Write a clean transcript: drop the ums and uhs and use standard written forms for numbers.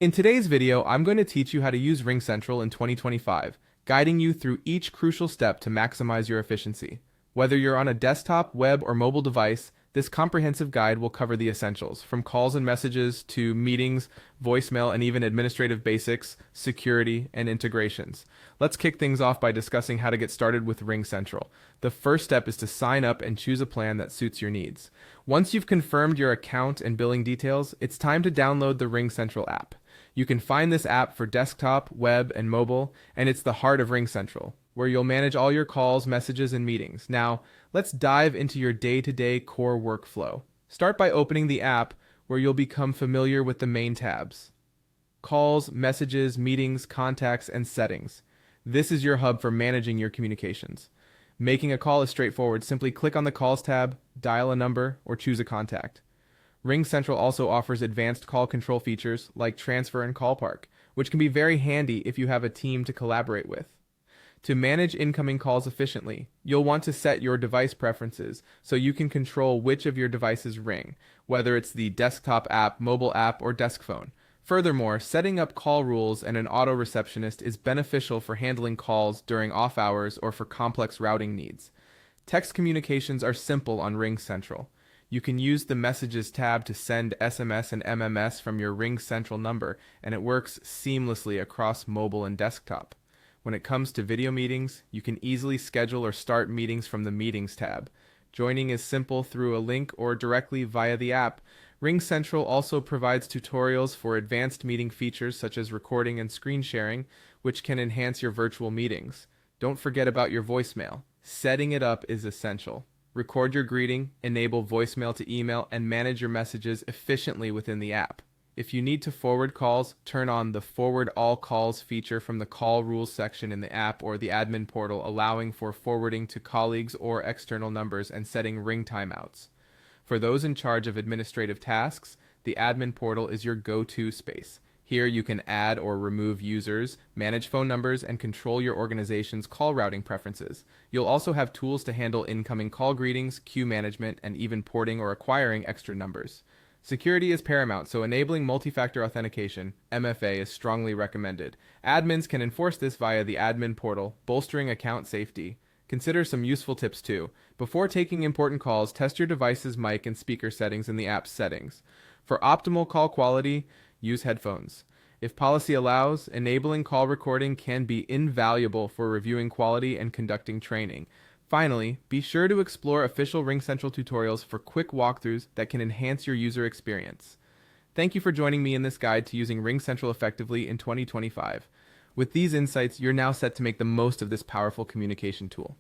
In today's video, I'm going to teach you how to use RingCentral in 2025, guiding you through each crucial step to maximize your efficiency. Whether you're on a desktop, web, or mobile device, this comprehensive guide will cover the essentials, from calls and messages to meetings, voicemail, and even administrative basics, security, and integrations. Let's kick things off by discussing how to get started with RingCentral. The first step is to sign up and choose a plan that suits your needs. Once you've confirmed your account and billing details, it's time to download the RingCentral app. You can find this app for desktop, web, and mobile, and it's the heart of RingCentral, where you'll manage all your calls, messages, and meetings. Now, let's dive into your day-to-day core workflow. Start by opening the app, where you'll become familiar with the main tabs: calls, messages, meetings, contacts, and settings. This is your hub for managing your communications. Making a call is straightforward. Simply click on the Calls tab, dial a number, or choose a contact. RingCentral also offers advanced call control features like transfer and call park, which can be very handy if you have a team to collaborate with. To manage incoming calls efficiently, you'll want to set your device preferences so you can control which of your devices ring, whether it's the desktop app, mobile app, or desk phone. Furthermore, setting up call rules and an auto receptionist is beneficial for handling calls during off hours or for complex routing needs. Text communications are simple on RingCentral. You can use the Messages tab to send SMS and MMS from your RingCentral number, and it works seamlessly across mobile and desktop. When it comes to video meetings, you can easily schedule or start meetings from the Meetings tab. Joining is simple through a link or directly via the app. RingCentral also provides tutorials for advanced meeting features such as recording and screen sharing, which can enhance your virtual meetings. Don't forget about your voicemail. Setting it up is essential. Record your greeting, enable voicemail to email, and manage your messages efficiently within the app. If you need to forward calls, turn on the Forward All Calls feature from the Call Rules section in the app or the admin portal, allowing for forwarding to colleagues or external numbers and setting ring timeouts. For those in charge of administrative tasks, the admin portal is your go-to space. Here you can add or remove users, manage phone numbers, and control your organization's call routing preferences. You'll also have tools to handle incoming call greetings, queue management, and even porting or acquiring extra numbers. Security is paramount, so enabling multi-factor authentication, MFA, is strongly recommended. Admins can enforce this via the admin portal, bolstering account safety. Consider some useful tips too. Before taking important calls, test your device's mic and speaker settings in the app's settings. For optimal call quality, use headphones. If policy allows, enabling call recording can be invaluable for reviewing quality and conducting training. Finally, be sure to explore official RingCentral tutorials for quick walkthroughs that can enhance your user experience. Thank you for joining me in this guide to using RingCentral effectively in 2025. With these insights, you're now set to make the most of this powerful communication tool.